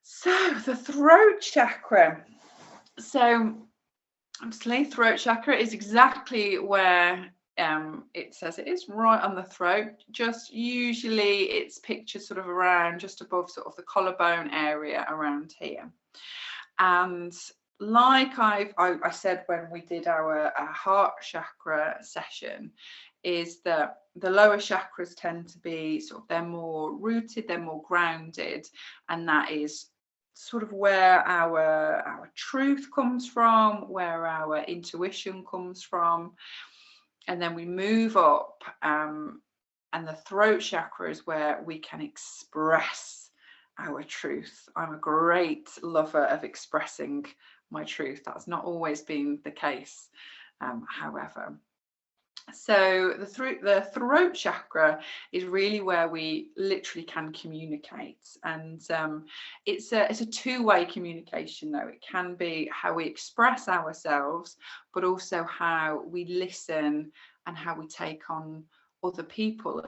So the throat chakra. So obviously throat chakra is exactly where it says it is, right on the throat. Just usually it's pictured sort of around just above sort of the collarbone area around here. And like I said when we did our heart chakra session, is that the lower chakras tend to be sort of, they're more rooted, they're more grounded, and that is sort of where our truth comes from, where our intuition comes from. And then we move up, and the throat chakra is where we can express our truth. I'm a great lover of expressing my truth. That's not always been the case, however. So the throat chakra is really where we literally can communicate, and it's a two-way communication. Though it can be how we express ourselves, but also how we listen and how we take on other people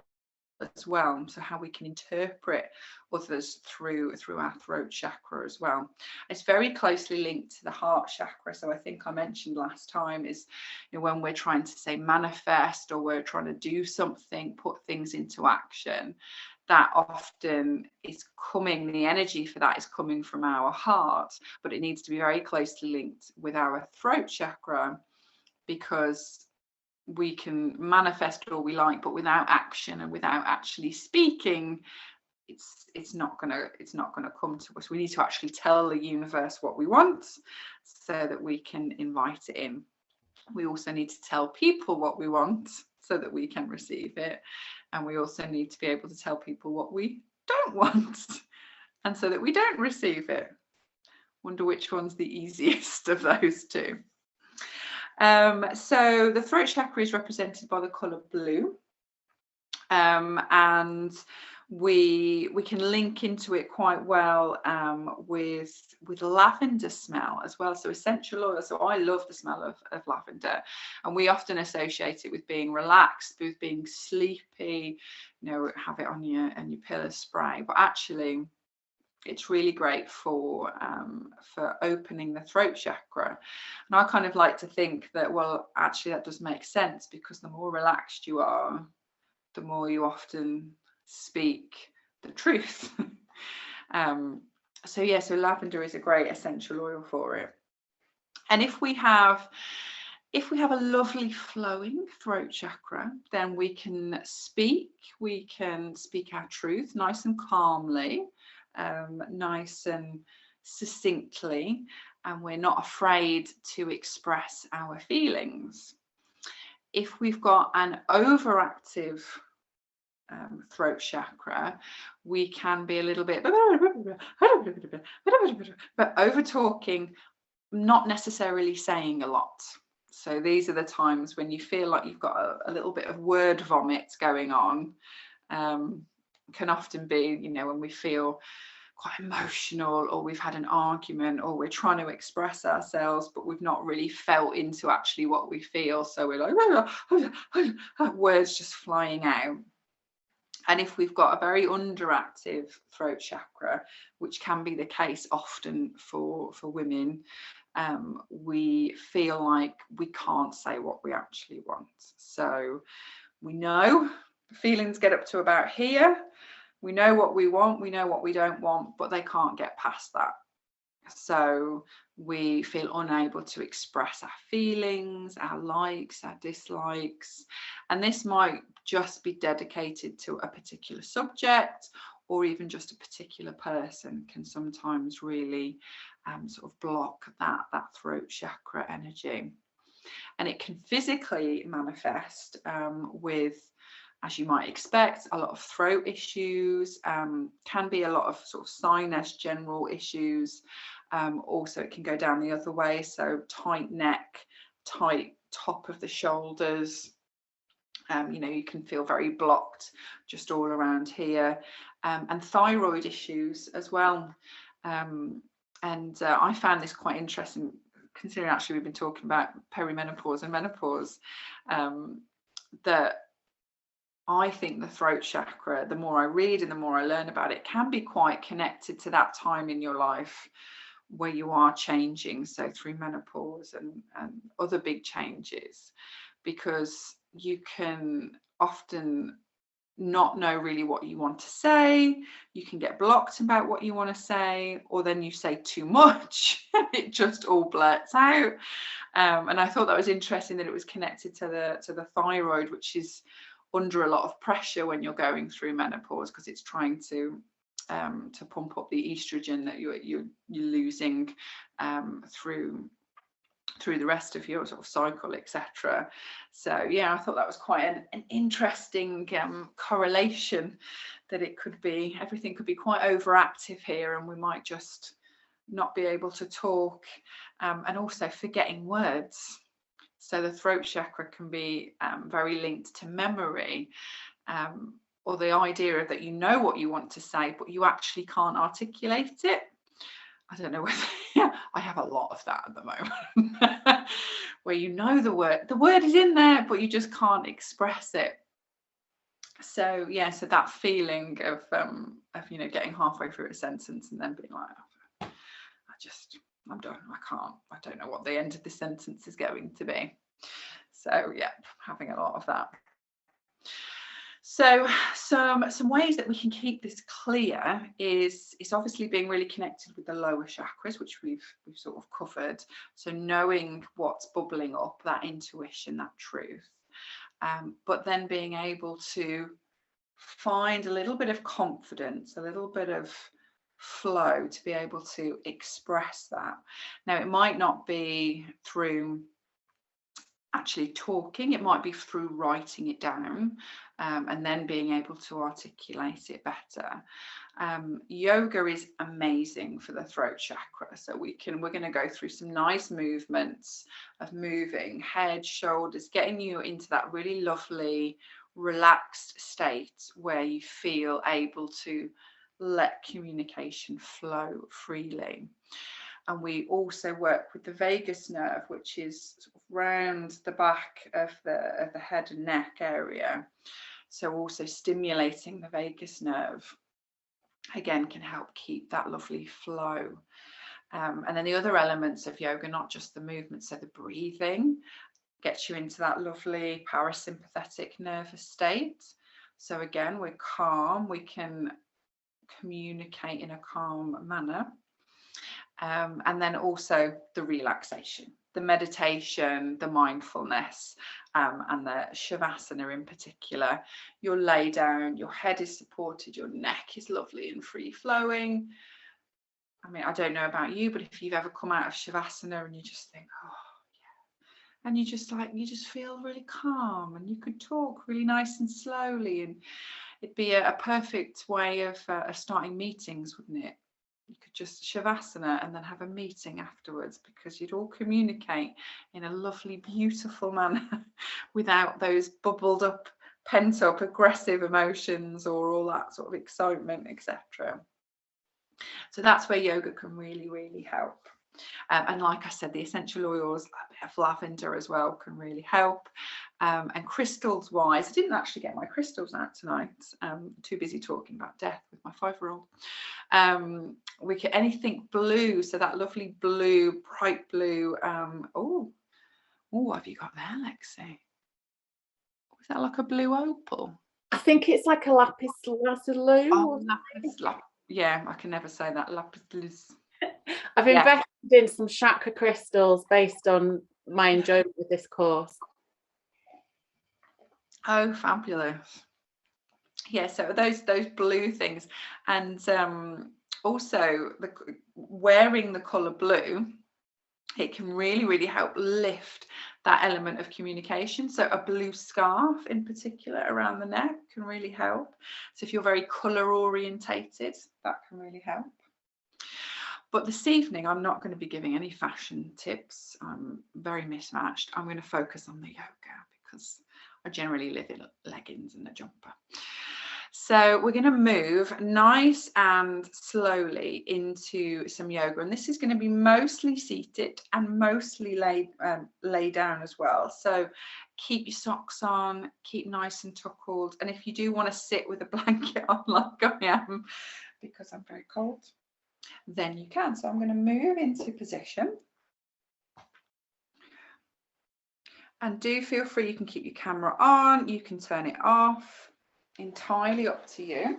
as well. So how we can interpret others through our throat chakra as well. It's very closely linked to the heart chakra. So I think I mentioned last time is, when we're trying to say manifest, or we're trying to do something, put things into action, that often is coming, the energy for that is coming from our heart, but it needs to be very closely linked with our throat chakra, because we can manifest all we like, but without action and without actually speaking, it's not gonna come to us. We need to actually tell the universe what we want so that we can invite it in. We also need to tell people what we want so that we can receive it, and we also need to be able to tell people what we don't want and so that we don't receive it. Wonder which one's the easiest of those two. So the throat chakra is represented by the colour blue, and we can link into it quite well with lavender smell as well. So essential oil. So I love the smell of lavender, and we often associate it with being relaxed, with being sleepy. Have it on your pillow spray, but actually, it's really great for opening the throat chakra. And I kind of like to think that, well, actually that does make sense, because the more relaxed you are, the more you often speak the truth. So lavender is a great essential oil for it. And if we have a lovely flowing throat chakra, then we can speak our truth nice and calmly, nice and succinctly, and we're not afraid to express our feelings. If we've got an overactive throat chakra, we can be a little bit but over talking, not necessarily saying a lot. So these are the times when you feel like you've got a little bit of word vomit going on. Can often be, when we feel quite emotional, or we've had an argument, or we're trying to express ourselves, but we've not really felt into actually what we feel. So we're like words just flying out. And if we've got a very underactive throat chakra, which can be the case often for women, we feel like we can't say what we actually want. So we know the feelings get up to about here. We know what we want, we know what we don't want, but they can't get past that. So we feel unable to express our feelings, our likes, our dislikes. And this might just be dedicated to a particular subject, or even just a particular person can sometimes really sort of block that throat chakra energy. And it can physically manifest with, as you might expect, a lot of throat issues, can be a lot of sort of sinus general issues. Also, it can go down the other way. So tight neck, tight top of the shoulders. You can feel very blocked just all around here, and thyroid issues as well. I found this quite interesting, considering actually we've been talking about perimenopause and menopause, that I think the throat chakra, the more I read and the more I learn about it, can be quite connected to that time in your life where you are changing, so through menopause and other big changes, because you can often not know really what you want to say. You can get blocked about what you want to say, or then you say too much and it just all blurts out. And I thought that was interesting that it was connected to the thyroid, which is under a lot of pressure when you're going through menopause, because it's trying to pump up the estrogen that you're losing through the rest of your sort of cycle, etc. So yeah, I thought that was quite an interesting correlation, that it could be, everything could be quite overactive here, and we might just not be able to talk, and also forgetting words. So the throat chakra can be very linked to memory, or the idea that you know what you want to say, but you actually can't articulate it. I don't know whether I have a lot of that at the moment, where you know the word is in there, but you just can't express it. So yeah, so that feeling of you know, getting halfway through a sentence and then being like, I'm done. I don't know what the end of the sentence is going to be. So yeah, having a lot of that. So some ways that we can keep this clear is obviously being really connected with the lower chakras, which we've sort of covered. So knowing what's bubbling up, that intuition, that truth, but then being able to find a little bit of confidence, a little bit of flow to be able to express that. Now, it might not be through actually talking, it might be through writing it down, and then being able to articulate it better. Yoga is amazing for the throat chakra, so we're going to go through some nice movements of moving head, shoulders, getting you into that really lovely relaxed state where you feel able to let communication flow freely. And we also work with the vagus nerve, which is sort of round the back of the head and neck area. So also stimulating the vagus nerve, again, can help keep that lovely flow. And then the other elements of yoga, not just the movement, so the breathing, gets you into that lovely parasympathetic nervous state. So again, we're calm, we can communicate in a calm manner. And then also the relaxation, the meditation, the mindfulness, and the shavasana in particular. You'll lay down, your head is supported, your neck is lovely and free flowing. I mean, I don't know about you, but if you've ever come out of shavasana and you just think, oh yeah, and you just feel really calm, and you could talk really nice and slowly, and it'd be a perfect way of starting meetings, wouldn't it? You could just shavasana and then have a meeting afterwards, because you'd all communicate in a lovely, beautiful manner without those bubbled up, pent up, aggressive emotions or all that sort of excitement, etc. So that's where yoga can really, really help. And like I said, the essential oils, a bit of lavender as well, can really help. And crystals wise, I didn't actually get my crystals out tonight. Too busy talking about death with my 5-year-old. We can anything blue, so that lovely blue, bright blue. Oh, what have you got there, Lexi? Is that like a blue opal? I think it's like a lapis lazuli. Oh, yeah, I can never say that. Lapis lazuli. I've invested in some chakra crystals based on my enjoyment with this course. Oh, fabulous. Yeah, so those blue things, and also wearing the color blue, it can really, really help lift that element of communication. So a blue scarf in particular around the neck can really help. So if you're very color orientated, that can really help. But this evening, I'm not going to be giving any fashion tips. I'm very mismatched. I'm going to focus on the yoga, because I generally live in leggings and a jumper. So we're going to move nice and slowly into some yoga, and this is going to be mostly seated and mostly lay down as well. So keep your socks on, keep nice and tuckled. And if you do want to sit with a blanket on like I am, because I'm very cold, then you can. So I'm going to move into position. And do feel free, you can keep your camera on, you can turn it off, entirely up to you.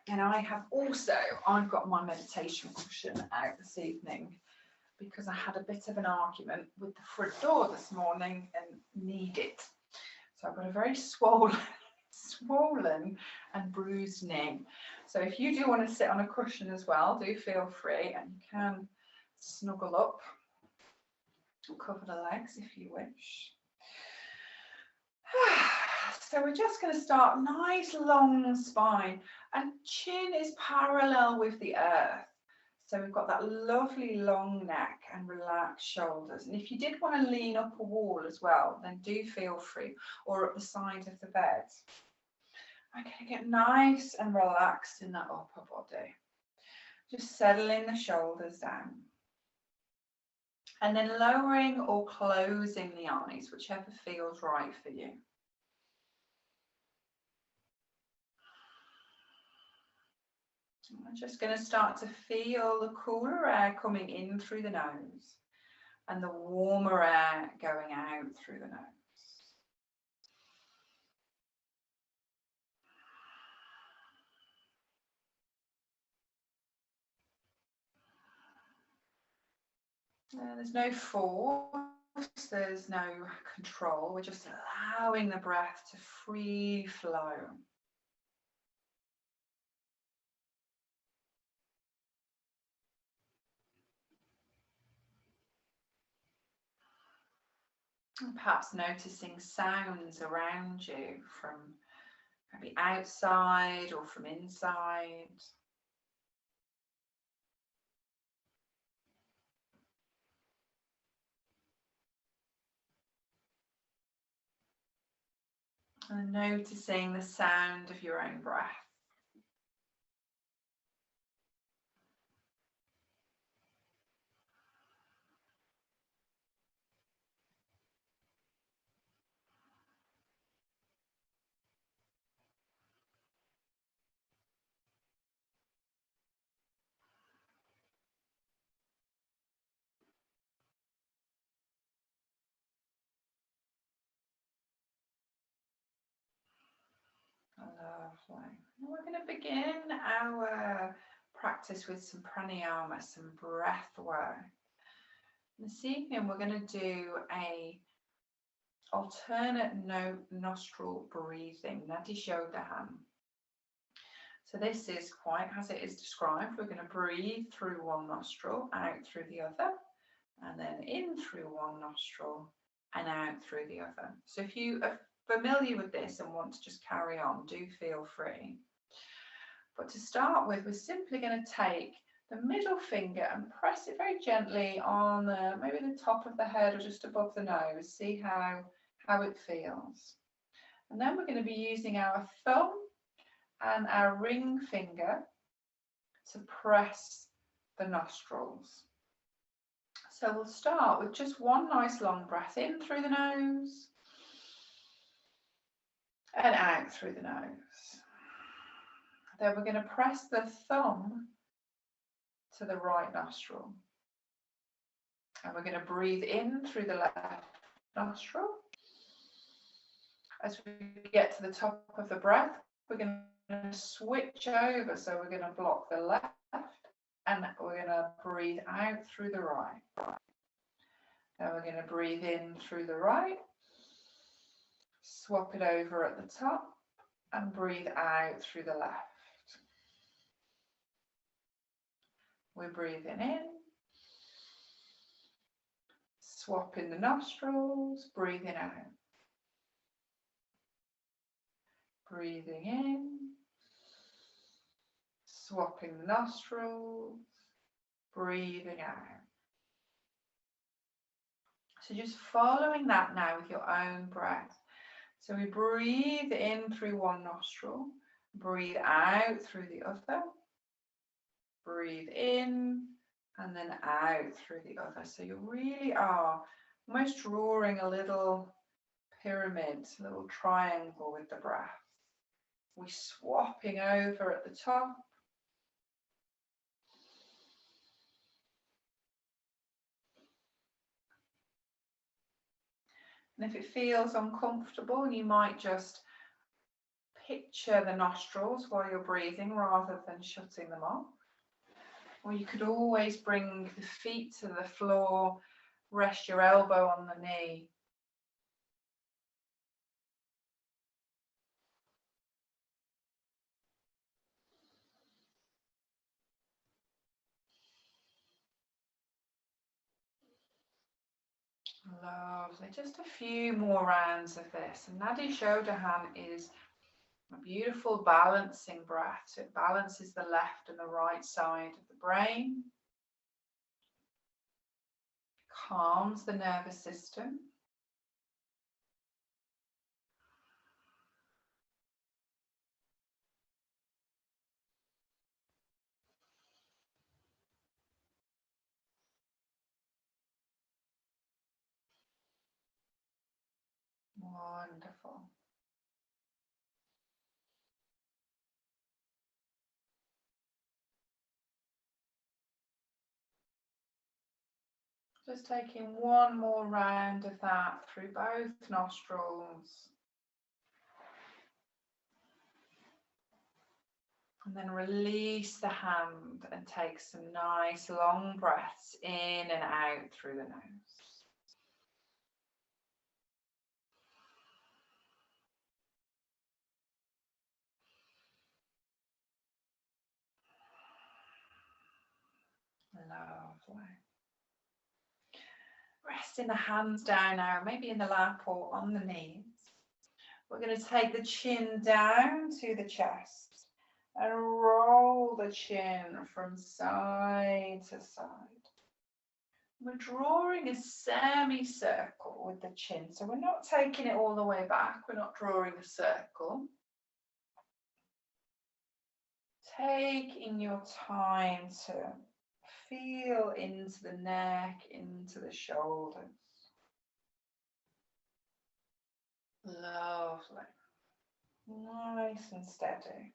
And I've got my meditation cushion out this evening because I had a bit of an argument with the front door this morning and need it. So I've got a very swollen and bruised knee. So if you do want to sit on a cushion as well, do feel free, and you can snuggle up, cover the legs if you wish. So we're just going to start nice long spine, and chin is parallel with the earth. So we've got that lovely long neck and relaxed shoulders. And if you did want to lean up a wall as well, then do feel free, or up the side of the bed. Okay, get nice and relaxed in that upper body. Just settling the shoulders down. And then lowering or closing the eyes, whichever feels right for you. I'm just going to start to feel the cooler air coming in through the nose and the warmer air going out through the nose. There's no force, there's no control. We're just allowing the breath to free flow. And perhaps noticing sounds around you from maybe outside or from inside. And noticing the sound of your own breath. Lovely. And we're going to begin our practice with some pranayama, some breath work. This evening we're going to do a alternate nostril breathing, Nadi Shodhana. So this is quite as it is described. We're going to breathe through one nostril, out through the other, and then in through one nostril and out through the other. So if you are familiar with this and want to just carry on, do feel free. But to start with, we're simply going to take the middle finger and press it very gently on maybe the top of the head or just above the nose. See how it feels. And then we're going to be using our thumb and our ring finger to press the nostrils. So we'll start with just one nice long breath in through the nose and out through the nose. Then we're going to press the thumb to the right nostril. And we're going to breathe in through the left nostril. As we get to the top of the breath, we're going to switch over. So we're going to block the left and we're going to breathe out through the right. Then we're going to breathe in through the right, swap it over at the top and breathe out through the left. We're breathing in, swapping the nostrils, breathing out. Breathing in, swapping the nostrils, breathing out. So just following that now with your own breath. So we breathe in through one nostril, breathe out through the other, breathe in and then out through the other. So you really are almost drawing a little pyramid, a little triangle with the breath. We're swapping over at the top. And if it feels uncomfortable, you might just picture the nostrils while you're breathing rather than shutting them off. Or you could always bring the feet to the floor, rest your elbow on the knee. Lovely. Just a few more rounds of this. And Nadi Shodhan is a beautiful balancing breath. So it balances the left and the right side of the brain. Calms the nervous system. Wonderful. Just taking one more round of that through both nostrils. And then release the hand and take some nice long breaths in and out through the nose. Lovely. Resting the hands down now, maybe in the lap or on the knees. We're going to take the chin down to the chest and roll the chin from side to side. We're drawing a semicircle with the chin, so we're not taking it all the way back. We're not drawing a circle. Taking your time to feel into the neck, into the shoulders. Lovely. Nice and steady.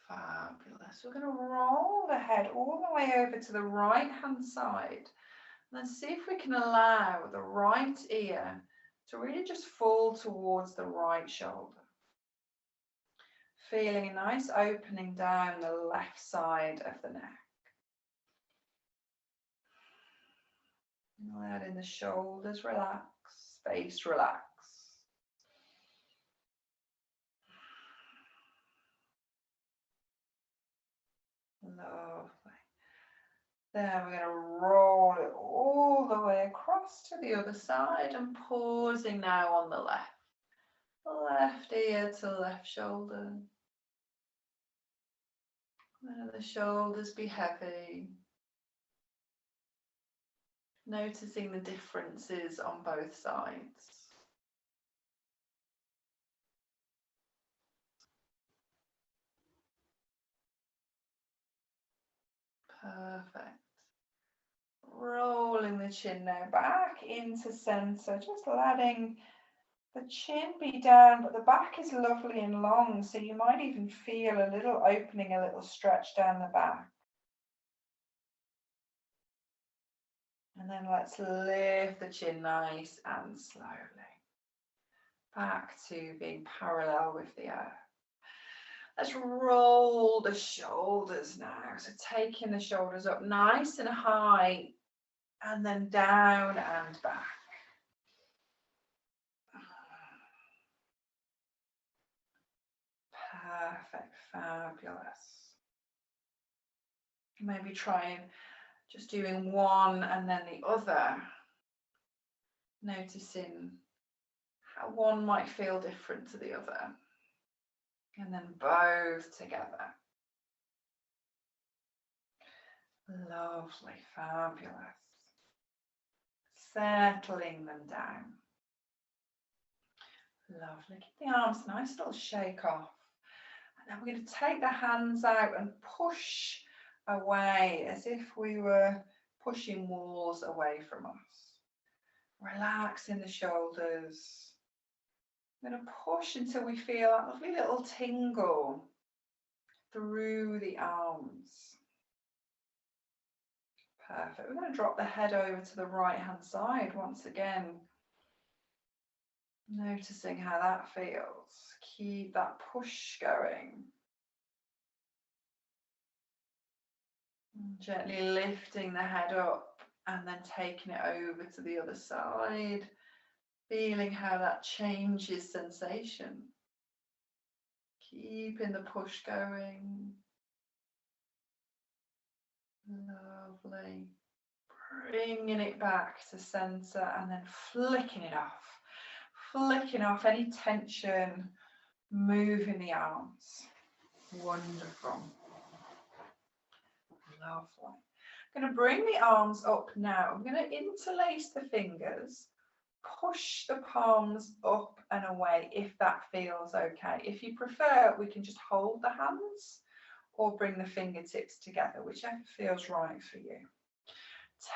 Fabulous. We're going to roll the head all the way over to the right hand side. And then see if we can allow the right ear to really just fall towards the right shoulder. Feeling a nice opening down the left side of the neck. Letting the shoulders relax, face relax. Lovely. Then we're going to roll it all the way across to the other side and pausing now on the left. Left ear to left shoulder. Let the shoulders be heavy. Noticing the differences on both sides. Perfect. Rolling the chin now back into center, just letting the chin be down, but the back is lovely and long, so you might even feel a little opening, a little stretch down the back. And then let's lift the chin nice and slowly. Back to being parallel with the earth. Let's roll the shoulders now. So taking the shoulders up nice and high and then down and back. Perfect, fabulous. Maybe trying just doing one and then the other. Noticing how one might feel different to the other. And then both together. Lovely, fabulous. Settling them down. Lovely. Keep the arms nice little shake off. And then we're going to take the hands out and push away, as if we were pushing walls away from us. Relaxing the shoulders. I'm going to push until we feel that lovely little tingle through the arms. Perfect. We're going to drop the head over to the right hand side once again. Noticing how that feels. Keep that push going. Gently lifting the head up and then taking it over to the other side. Feeling how that changes sensation. Keeping the push going. Lovely. Bringing it back to center and then flicking it off. Flicking off any tension. Moving the arms. Wonderful. Lovely. I'm going to bring the arms up now. I'm going to interlace the fingers. Push the palms up and away if that feels okay. If you prefer, we can just hold the hands or bring the fingertips together, whichever feels right for you.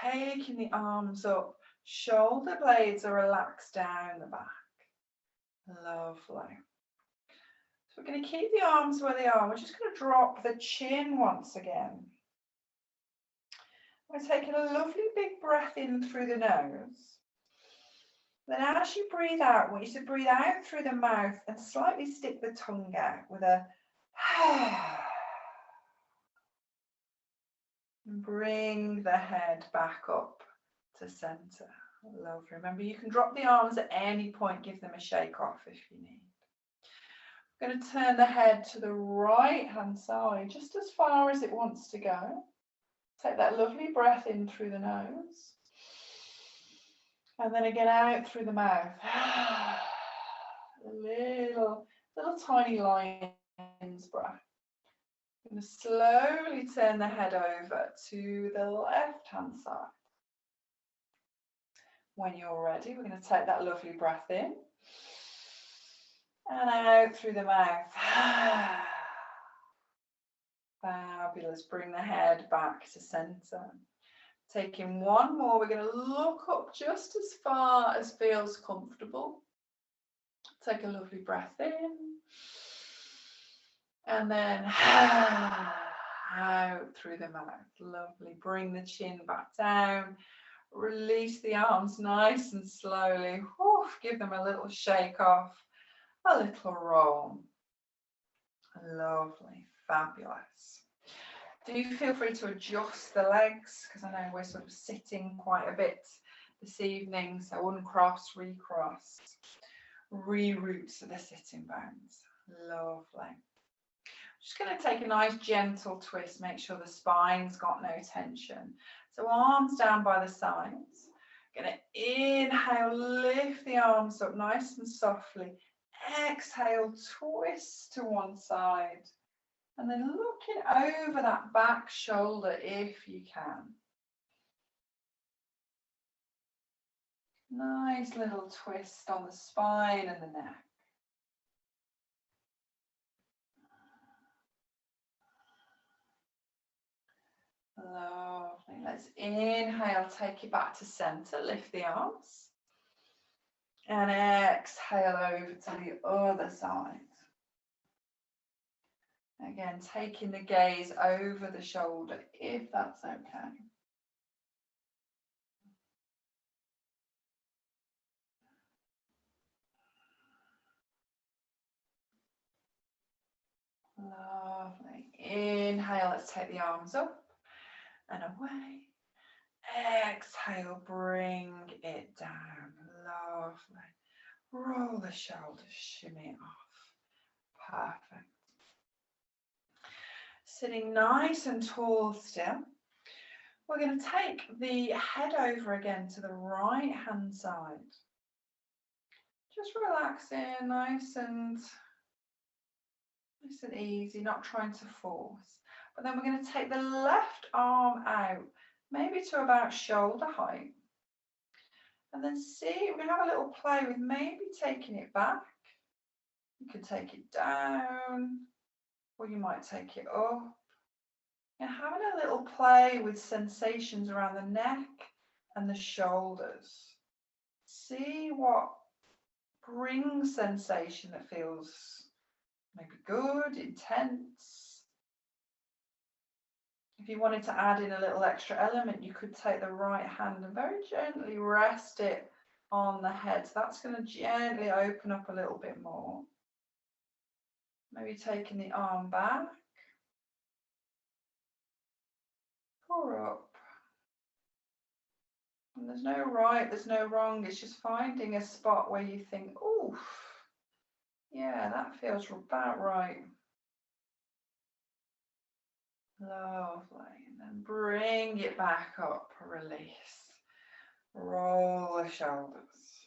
Taking the arms up, shoulder blades are relaxed down the back. Lovely. So we're going to keep the arms where they are. We're just going to drop the chin once again. We're taking a lovely big breath in through the nose. Then as you breathe out, I want you to breathe out through the mouth and slightly stick the tongue out with a bring the head back up to center. Lovely. Remember, you can drop the arms at any point, give them a shake off if you need. I'm going to turn the head to the right hand side, just as far as it wants to go. Take that lovely breath in through the nose. And then again out through the mouth. Little tiny lines breath. I'm going to slowly turn the head over to the left hand side. When you're ready, we're going to take that lovely breath in and out through the mouth. Fabulous. Bring the head back to center. Taking one more, we're going to look up just as far as feels comfortable. Take a lovely breath in. And then out through the mouth. Lovely. Bring the chin back down. Release the arms nice and slowly. Give them a little shake off. A little roll. Lovely. Fabulous. Do feel free to adjust the legs, because I know we're sort of sitting quite a bit this evening. So uncross, recross, reroute to the sitting bones. Lovely. Just going to take a nice gentle twist, make sure the spine's got no tension. So arms down by the sides. Going to inhale, lift the arms up nice and softly. Exhale, twist to one side. And then looking over that back shoulder if you can. Nice little twist on the spine and the neck. Lovely. Let's inhale, take it back to center, lift the arms. And exhale over to the other side. Again, taking the gaze over the shoulder, if that's okay. Lovely. Inhale, let's take the arms up and away. Exhale, bring it down. Lovely. Roll the shoulders, shimmy it off. Perfect. Sitting nice and tall still. We're going to take the head over again to the right hand side. Just relaxing, nice and easy, not trying to force. But then we're going to take the left arm out, maybe to about shoulder height. And then see, we're going to have a little play with maybe taking it back. You could take it down, or you might take it up. And having a little play with sensations around the neck and the shoulders. See what brings sensation that feels maybe good, intense. If you wanted to add in a little extra element, you could take the right hand and very gently rest it on the head. So that's going to gently open up a little bit more. Maybe taking the arm back. Or up. And there's no right, there's no wrong. It's just finding a spot where you think, oof, yeah, that feels about right. Lovely. And then bring it back up, release. Roll the shoulders.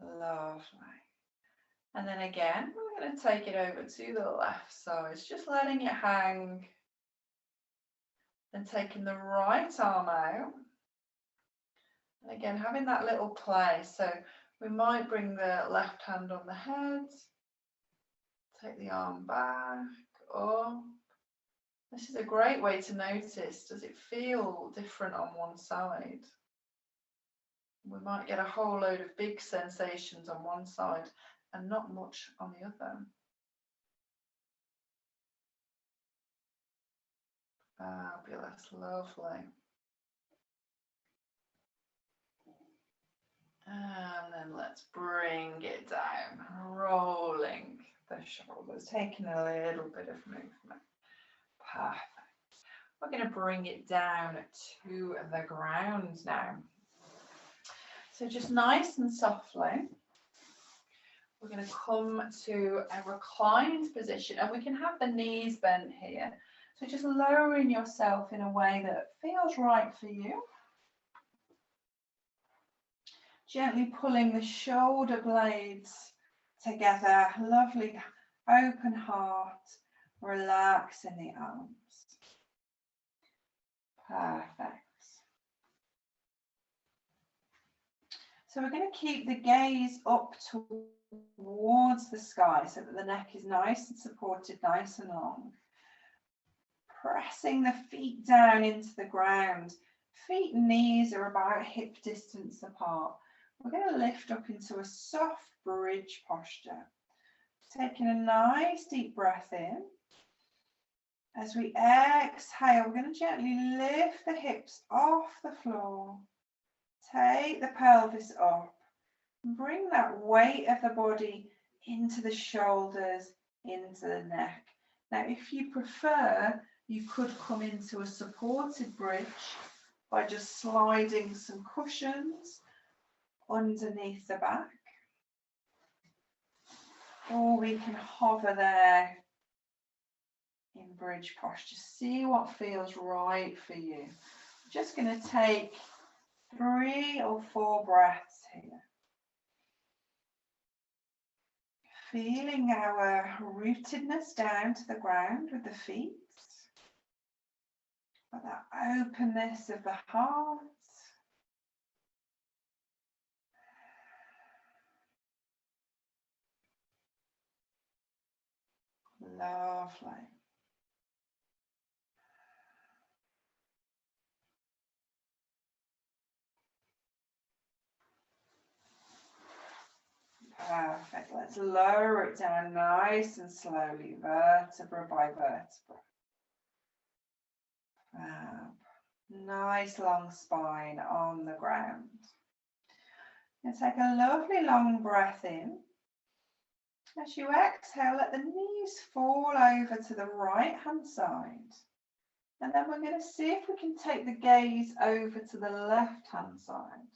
Lovely. And then again, we're going to take it over to the left side. It's just letting it hang. Then taking the right arm out. And again, having that little play. So we might bring the left hand on the head. Take the arm back, up. This is a great way to notice, does it feel different on one side? We might get a whole load of big sensations on one side and not much on the other. Fabulous, lovely. And then let's bring it down, rolling the shoulders, taking a little bit of movement. Perfect. We're going to bring it down to the ground now. So just nice and softly, we're going to come to a reclined position, and we can have the knees bent here. So just lowering yourself in a way that feels right for you. Gently pulling the shoulder blades together, lovely open heart, relaxing the arms. Perfect. So we're going to keep the gaze up towards the sky so that the neck is nice and supported, nice and long. Pressing the feet down into the ground. Feet and knees are about hip distance apart. We're going to lift up into a soft bridge posture. Taking a nice deep breath in. As we exhale, we're going to gently lift the hips off the floor. Take the pelvis up. And bring that weight of the body into the shoulders, into the neck. Now, if you prefer, you could come into a supported bridge by just sliding some cushions underneath the back, or we can hover there in bridge posture. See what feels right for you. I'm just going to take 3 or 4 breaths here. Feeling our rootedness down to the ground with the feet, but that openness of the heart. Lovely. Perfect. Let's lower it down nice and slowly, vertebra by vertebra. Nice long spine on the ground. And take a lovely long breath in. As you exhale, let the knees fall over to the right hand side. And then we're going to see if we can take the gaze over to the left hand side.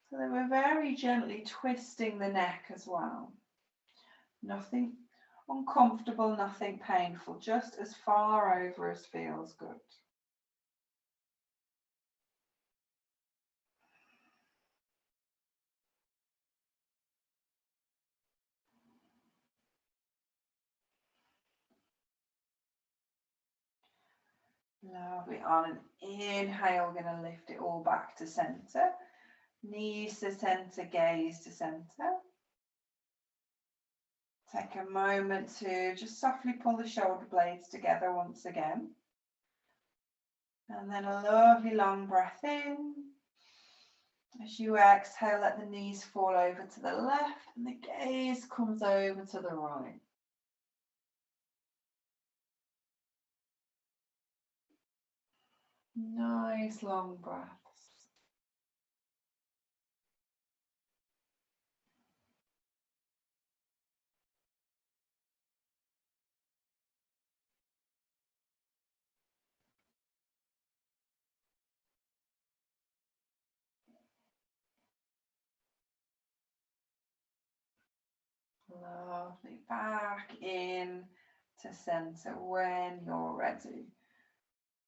So that we're very gently twisting the neck as well. Nothing uncomfortable, nothing painful, just as far over as feels good. Lovely. On an inhale, we're going to lift it all back to center. Knees to center, gaze to center. Take a moment to just softly pull the shoulder blades together once again. And then a lovely long breath in. As you exhale, let the knees fall over to the left and the gaze comes over to the right. Nice long breaths. Lovely. Back in to center when you're ready.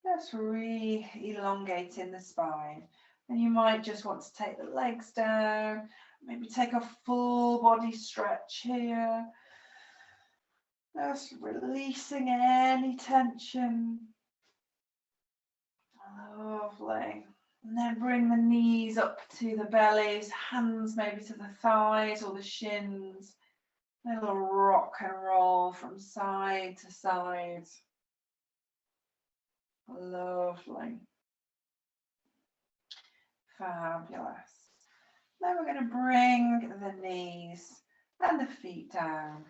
Just re-elongating the spine. And you might just want to take the legs down, maybe take a full body stretch here. Just releasing any tension. Lovely. And then bring the knees up to the bellies, hands maybe to the thighs or the shins. Little rock and roll from side to side. Lovely. Fabulous. Then we're going to bring the knees and the feet down.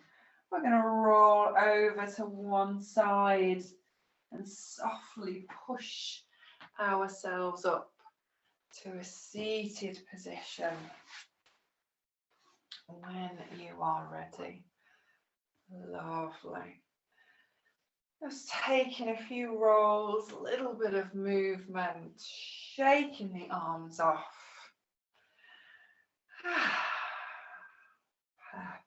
We're going to roll over to one side and softly push ourselves up to a seated position when you are ready. Lovely. Just taking a few rolls, a little bit of movement, shaking the arms off. Perfect.